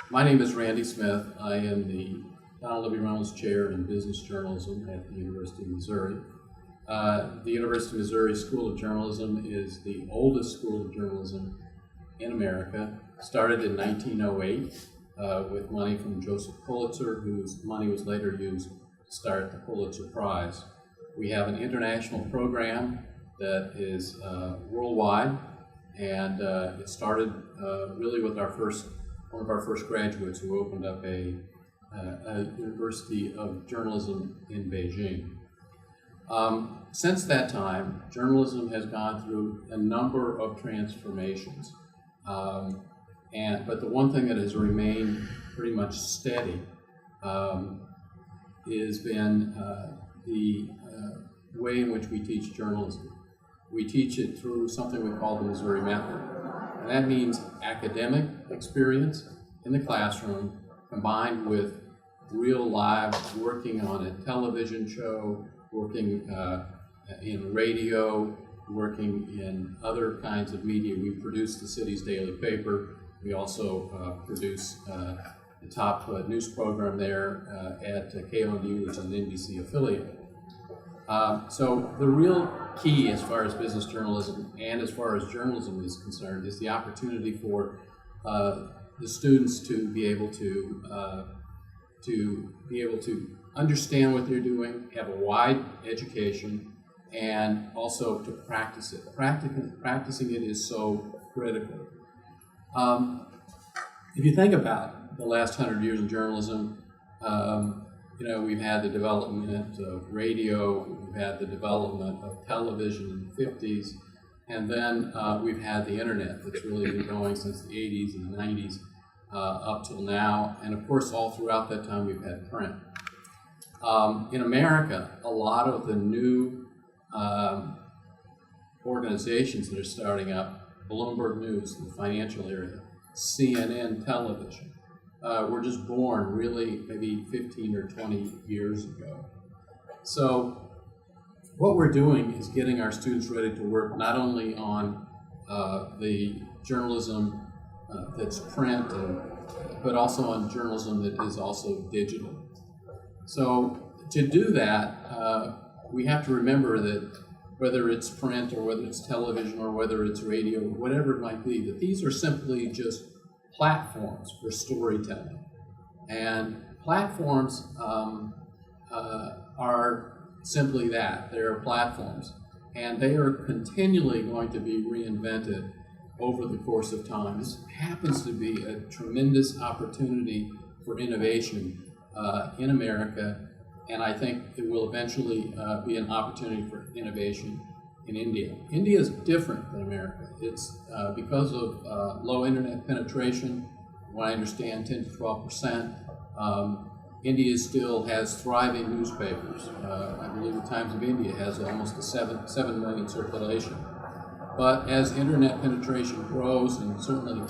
My name is Randy Smith. I am the Donald W. Reynolds Chair in Business Journalism at the University of Missouri. The University of Missouri School of Journalism is the oldest school of journalism in America. Started in 1908 with money from Joseph Pulitzer, whose money was later used to start the Pulitzer Prize. We have an international program that is worldwide, and it started really with one of our first graduates who opened up a University of Journalism in Beijing. Since that time, journalism has gone through a number of transformations. But the one thing that has remained pretty much steady has been the way in which we teach journalism. We teach it through something we call the Missouri Method. And that means academic experience in the classroom combined with real live working on a television show, working in radio, working in other kinds of media. We produce the city's daily paper. We also produce the top news program there at KONU, which is an NBC affiliate. So the real key as far as business journalism and as far as journalism is concerned is the opportunity for the students to be able to understand what they're doing, have a wide education, and also to practice it. Practicing it is so critical. If you think about the last 100 years of journalism, we've had the development of radio, we've had the development of television in the 50s, and then we've had the internet that's really been going since the 80s and the 90s up till now, and of course all throughout that time we've had print. In America, a lot of the new organizations that are starting up, Bloomberg News in the financial area, CNN television, were just born really maybe 15 or 20 years ago. So what we're doing is getting our students ready to work not only on the journalism that's print, but also on journalism that is also digital. So to do that, we have to remember that whether it's print or whether it's television or whether it's radio, whatever it might be, that these are simply just platforms for storytelling. And platforms are simply that. They are platforms. And they are continually going to be reinvented over the course of time. This happens to be a tremendous opportunity for innovation in America, and I think it will eventually be an opportunity for innovation in India. India is different than America. It's because of low internet penetration, what I understand 10 to 12%. India still has thriving newspapers. I believe the Times of India has almost a 7 million circulation. But as internet penetration grows and certainly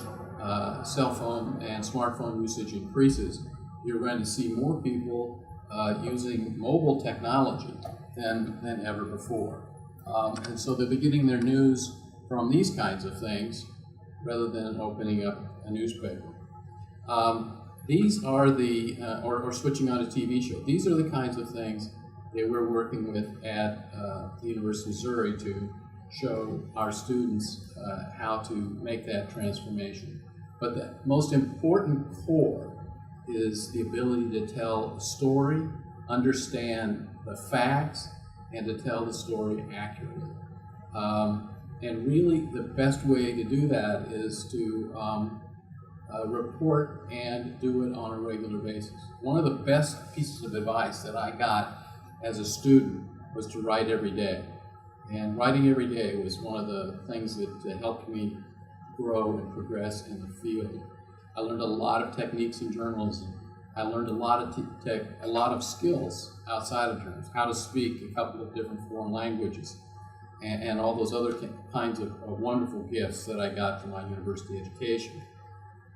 cell phone and smartphone usage increases, you're going to see more people using mobile technology than ever before. And so they'll be getting their news from these kinds of things rather than opening up a newspaper. These are or switching on a TV show. These are the kinds of things that we're working with at the University of Missouri to show our students how to make that transformation. But the most important core is the ability to tell a story, understand the facts, and to tell the story accurately. And really the best way to do that is to report and do it on a regular basis. One of the best pieces of advice that I got as a student was to write every day. And writing every day was one of the things that helped me grow and progress in the field. I learned a lot of techniques in journalism. I learned a lot of skills outside of journalism, how to speak a couple of different foreign languages, and all those other kinds of wonderful gifts that I got from my university education.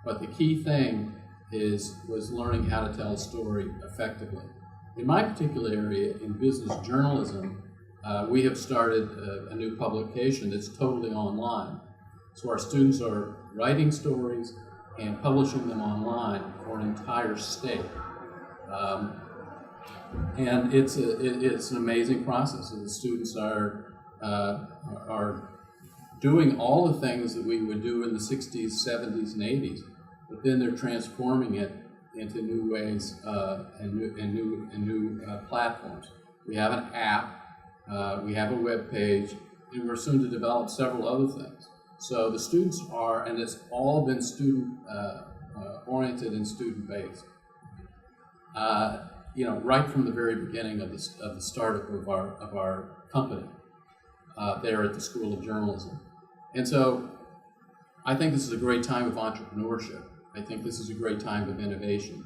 But the key thing was learning how to tell a story effectively. In my particular area, in business journalism, we have started a new publication that's totally online. So our students are writing stories, and publishing them online for an entire state. And it's an amazing process. And the students are doing all the things that we would do in the 60s, 70s, and 80s, but then they're transforming it into new ways and new platforms. We have an app, we have a web page, and we're soon to develop several other things. So the students are, and it's all been student oriented and student based. Right from the very beginning of the startup of our company there at the School of Journalism. And so I think this is a great time of entrepreneurship. I think this is a great time of innovation.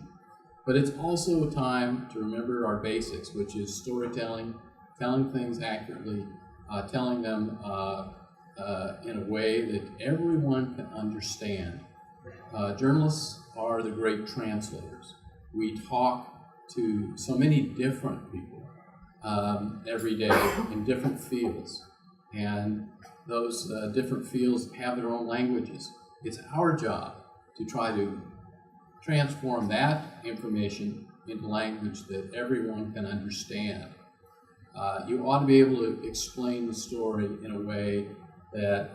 But it's also a time to remember our basics, which is storytelling, telling things accurately, telling them in a way that everyone can understand. Journalists are the great translators. We talk to so many different people every day in different fields, and those different fields have their own languages. It's our job to try to transform that information into language that everyone can understand. You ought to be able to explain the story in a way that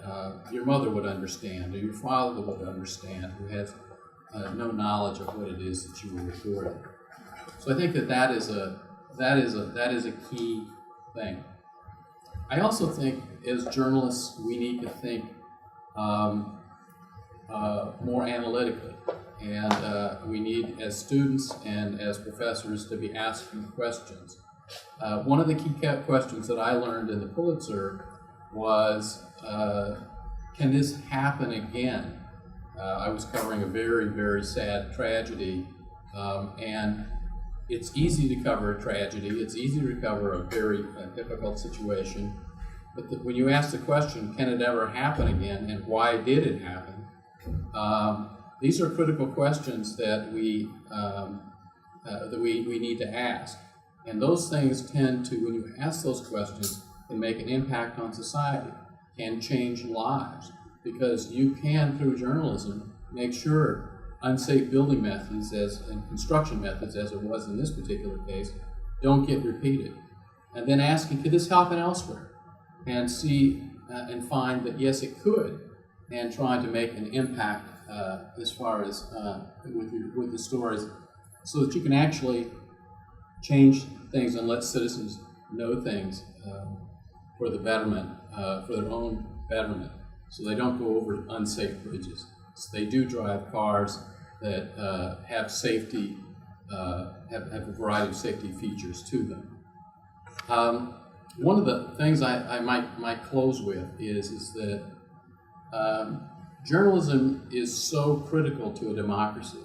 your mother would understand, or your father would understand, who has no knowledge of what it is that you were reporting. So I think that is a key thing. I also think, as journalists, we need to think more analytically, and we need, as students and as professors, to be asking questions. One of the key questions that I learned in the Pulitzer was, can this happen again? I was covering a very, very sad tragedy, and it's easy to cover a tragedy. It's easy to cover a very difficult situation. But when you ask the question, can it ever happen again, and why did it happen? These are critical questions that we need to ask. And those things tend to, when you ask those questions, can make an impact on society, can change lives. Because you can, through journalism, make sure unsafe building methods and construction methods, as it was in this particular case, don't get repeated. And then asking, could this happen elsewhere? And see and find that yes, it could, and trying to make an impact as far as with the stories, so that you can actually change things and let citizens know things for the betterment, for their own betterment, so they don't go over unsafe bridges. So they do drive cars that have safety, have a variety of safety features to them. One of the things I might close with is that journalism is so critical to a democracy,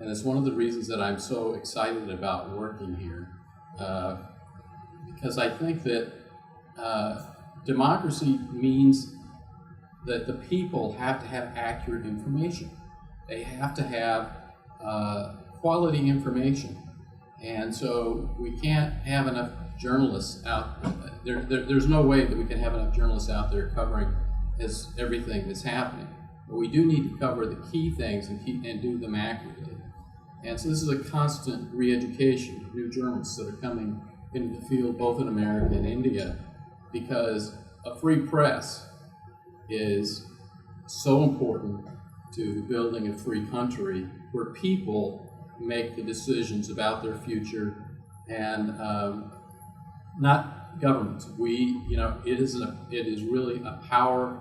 and it's one of the reasons that I'm so excited about working here, because I think that democracy means that the people have to have accurate information. They have to have quality information. And so we can't have enough journalists out there. There's no way that we can have enough journalists out there covering everything that's happening. But we do need to cover the key things and do them accurately. And so this is a constant re-education of new journalists that are coming into the field, both in America and India, because a free press is so important to building a free country where people make the decisions about their future, and not governments. It is really a power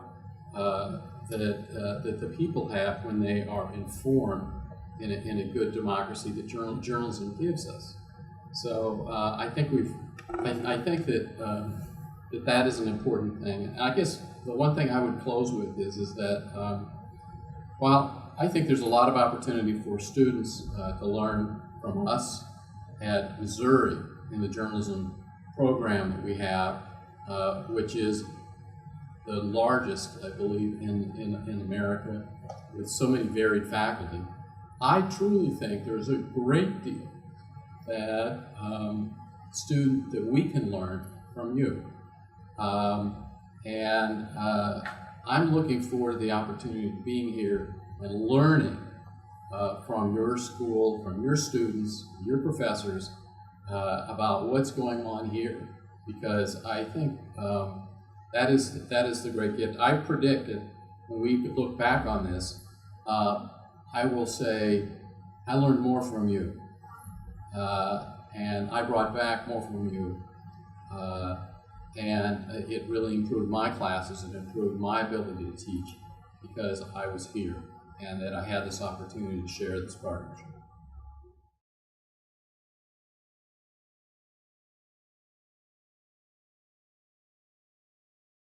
that the people have when they are informed in a good democracy that journalism gives us. So I think that is an important thing. And I guess the one thing I would close with is that while I think there's a lot of opportunity for students to learn from us at Missouri in the journalism program that we have, which is the largest, I believe, in America, with so many varied faculty. I truly think there's a great deal that we can learn from you. And I'm looking forward to the opportunity of being here and learning from your school, from your students, your professors, about what's going on here, because I think that is the great gift. I predict that when we look back on this, I will say, I learned more from you, and I brought back more from you, and it really improved my classes and improved my ability to teach because I was here and that I had this opportunity to share this partnership.